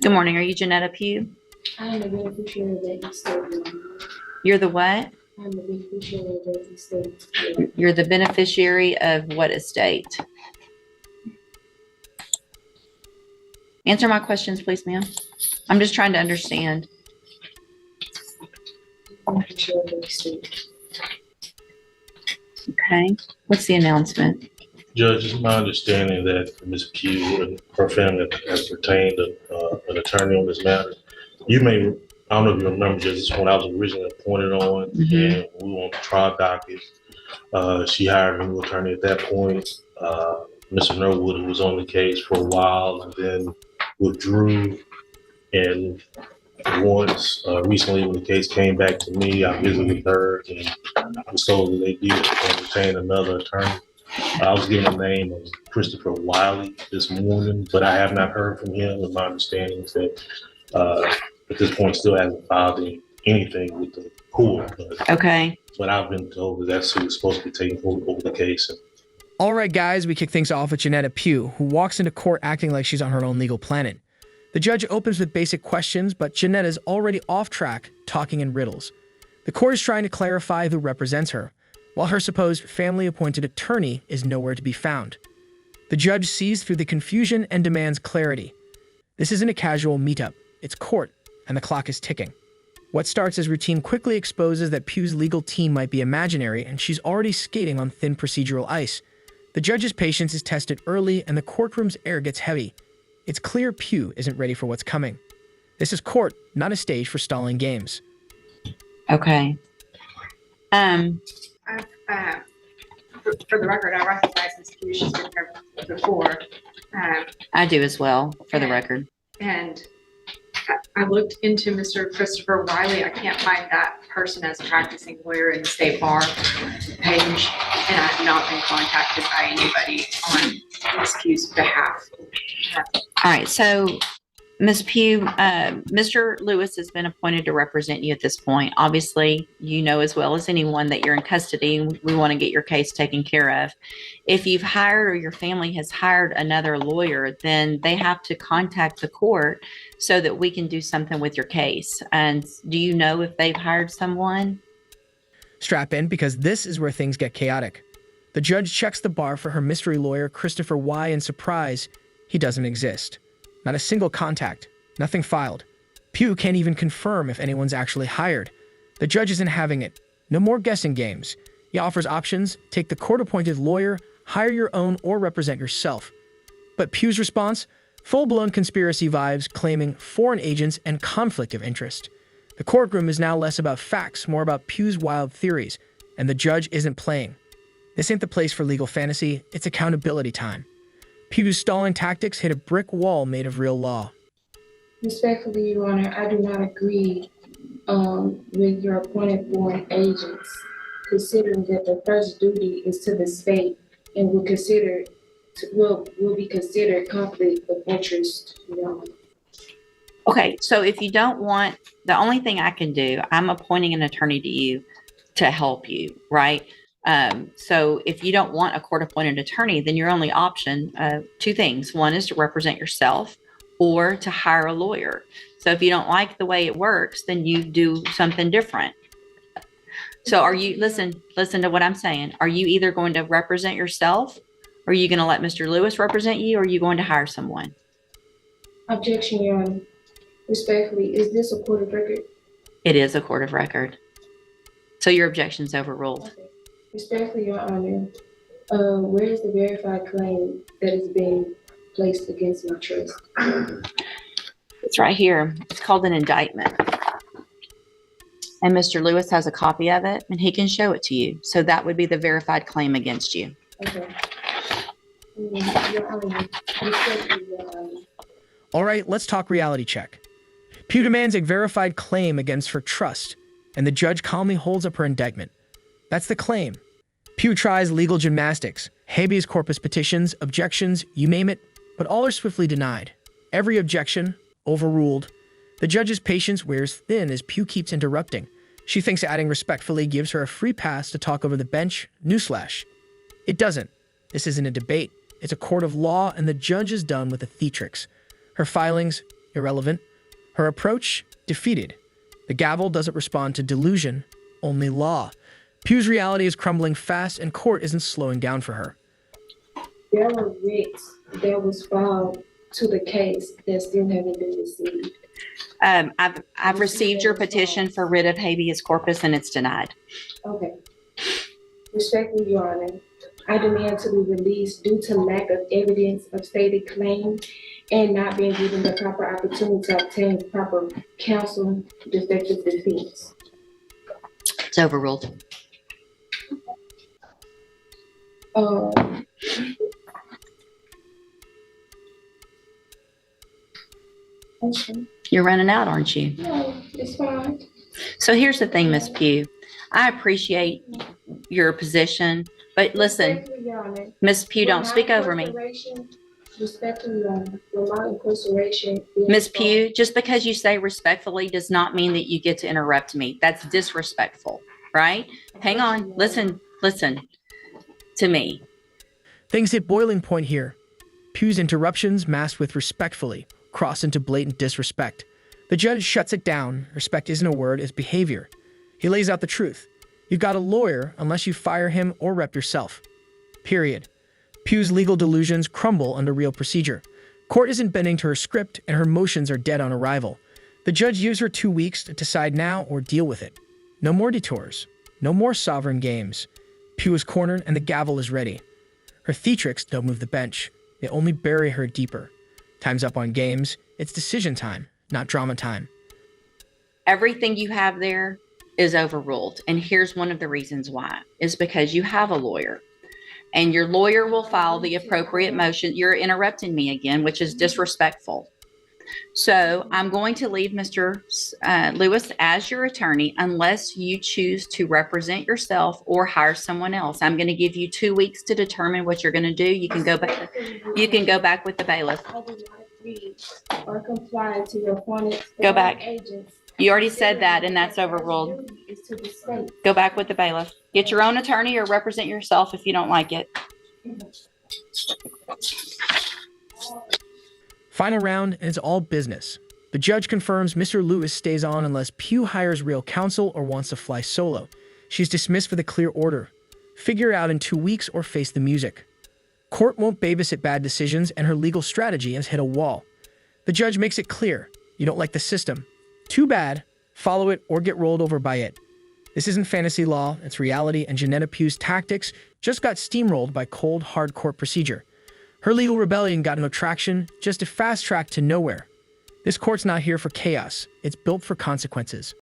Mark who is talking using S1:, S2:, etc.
S1: Good morning. Are you Janetta Pugh?
S2: I am the beneficiary of that estate.
S1: You're the what?
S2: I am the beneficiary of that estate.
S1: You're the beneficiary of what estate? Answer my questions, please, ma'am. I'm just trying to understand.
S2: Beneficiary of that estate.
S1: Okay. What's the announcement?
S3: Judge, it's my understanding that Ms. Pugh and her family has retained an attorney on this matter. You may, I don't know if you remember, Judge, this is when I was originally appointed on, and we were on the trial docket. She hired a new attorney at that point. Mr. Norwood, who was on the case for a while, and then withdrew. And once recently, when the case came back to me, I visited with her and was told that they did retain another attorney. I was given the name of Christopher Wiley this morning, but I have not heard from him. And my understanding is that at this point still hasn't filed anything with the court.
S1: Okay.
S3: But I've been told that that's who's supposed to be taking over the case.
S4: All right, guys, we kick things off with Janetta Pugh, who walks into court acting like she's on her own legal planet. The judge opens with basic questions, but Janetta's already off track, talking in riddles. The court is trying to clarify who represents her, while her supposed family-appointed attorney is nowhere to be found. The judge sees through the confusion and demands clarity. This isn't a casual meetup. It's court, and the clock is ticking. What starts as routine quickly exposes that Pugh's legal team might be imaginary, and she's already skating on thin procedural ice. The judge's patience is tested early, and the courtroom's air gets heavy. It's clear Pugh isn't ready for what's coming. This is court, not a stage for stalling games.
S1: Okay.
S5: For the record, I recognize Ms. Pugh. She's been here before.
S1: I do as well, for the record.
S5: And I looked into Mr. Christopher Wiley. I can't find that person as a practicing lawyer in the state bar page, and I have not been contacted by anybody on Ms. Pugh's behalf.
S1: All right. So, Ms. Pugh, Mr. Lewis has been appointed to represent you at this point. Obviously, you know as well as anyone that you're in custody and we want to get your case taken care of. If you've hired or your family has hired another lawyer, then they have to contact the court so that we can do something with your case. And do you know if they've hired someone?
S4: Strap in, because this is where things get chaotic. The judge checks the bar for her mystery lawyer, Christopher Y, and surprise, he doesn't exist. Not a single contact, nothing filed. Pugh can't even confirm if anyone's actually hired. The judge isn't having it. No more guessing games. He offers options: take the court-appointed lawyer, hire your own, or represent yourself. But Pugh's response? Full-blown conspiracy vibes, claiming foreign agents and conflict of interest. The courtroom is now less about facts, more about Pugh's wild theories, and the judge isn't playing. This ain't the place for legal fantasy, it's accountability time. Pugh's stalling tactics hit a brick wall made of real law.
S2: Respectfully, Your Honor, I do not agree with your appointed foreign agents, considering that the first duty is to the state and will be considered conflict of interest, Your Honor.
S1: Okay, so if you don't want, the only thing I can do, I'm appointing an attorney to you to help you, right? So if you don't want a court-appointed attorney, then your only option, two things. One is to represent yourself or to hire a lawyer. So if you don't like the way it works, then you do something different. So are you, listen to what I'm saying. Are you either going to represent yourself, or are you going to let Mr. Lewis represent you, or are you going to hire someone?
S2: Objection, Your Honor. Respectfully, is this a court of record?
S1: It is a court of record. So your objection's overruled.
S2: Okay. Respectfully, Your Honor, where is the verified claim that is being placed against my trust?
S1: It's right here. It's called an indictment. And Mr. Lewis has a copy of it, and he can show it to you. So that would be the verified claim against you.
S2: Okay. Your Honor, respectfully, Your Honor.
S4: All right, let's talk reality check. Pugh demands a verified claim against her trust, and the judge calmly holds up her indictment. That's the claim. Pugh tries legal gymnastics, habeas corpus petitions, objections, you name it, but all are swiftly denied. Every objection, overruled. The judge's patience wears thin as Pugh keeps interrupting. She thinks adding respectfully gives her a free pass to talk over the bench. Newsflash. It doesn't. This isn't a debate. It's a court of law, and the judge is done with the theatrics. Her filings, irrelevant. Her approach, defeated. The gavel doesn't respond to delusion, only law. Pugh's reality is crumbling fast, and court isn't slowing down for her.
S2: There were writs that was filed to the case that still haven't been received.
S1: I've received your petition for writ of habeas corpus and it's denied.
S2: Okay. Respectfully, Your Honor, I demand to be released due to lack of evidence of stated claim and not being given the proper opportunity to obtain proper counsel, defective defense.
S1: It's overruled.
S2: Okay.
S1: You're running out, aren't you?
S2: No, it's fine.
S1: So here's the thing, Miss Pugh. I appreciate your position, but listen,
S2: Respectfully, Your Honor,
S1: Miss Pugh, don't speak over me.
S2: Respectfully, Your Honor, with my incarceration.
S1: Miss Pugh, just because you say respectfully does not mean that you get to interrupt me. That's disrespectful, right? Hang on. Listen to me.
S4: Things hit boiling point here. Pugh's interruptions, masked with respectfully, cross into blatant disrespect. The judge shuts it down. Respect isn't a word, it's behavior. He lays out the truth. You've got a lawyer unless you fire him or rep yourself. Period. Pugh's legal delusions crumble under real procedure. Court isn't bending to her script, and her motions are dead on arrival. The judge gives her 2 weeks to decide now or deal with it. No more detours. No more sovereign games. Pugh is cornered, and the gavel is ready. Her theatrics don't move the bench. They only bury her deeper. Time's up on games. It's decision time, not drama time.
S1: Everything you have there is overruled. And here's one of the reasons why, is because you have a lawyer. And your lawyer will file the appropriate motion. You're interrupting me again, which is disrespectful. So I'm going to leave Mr. Lewis as your attorney unless you choose to represent yourself or hire someone else. I'm going to give you 2 weeks to determine what you're going to do. You can go back. You can go back with the bailiff.
S2: I do not agree or comply to your appointed
S1: Go back.
S2: agents.
S1: You already said that, and that's overruled.
S2: Is to the state.
S1: Go back with the bailiff. Get your own attorney or represent yourself if you don't like it.
S4: Final round, and it's all business. The judge confirms Mr. Lewis stays on unless Pugh hires real counsel or wants to fly solo. She's dismissed with a clear order. Figure it out in 2 weeks or face the music. Court won't babysit bad decisions, and her legal strategy has hit a wall. The judge makes it clear. You don't like the system. Too bad. Follow it or get rolled over by it. This isn't fantasy law, it's reality, and Janetta Pugh's tactics just got steamrolled by cold, hard court procedure. Her legal rebellion got no traction, just a fast track to nowhere. This court's not here for chaos, it's built for consequences.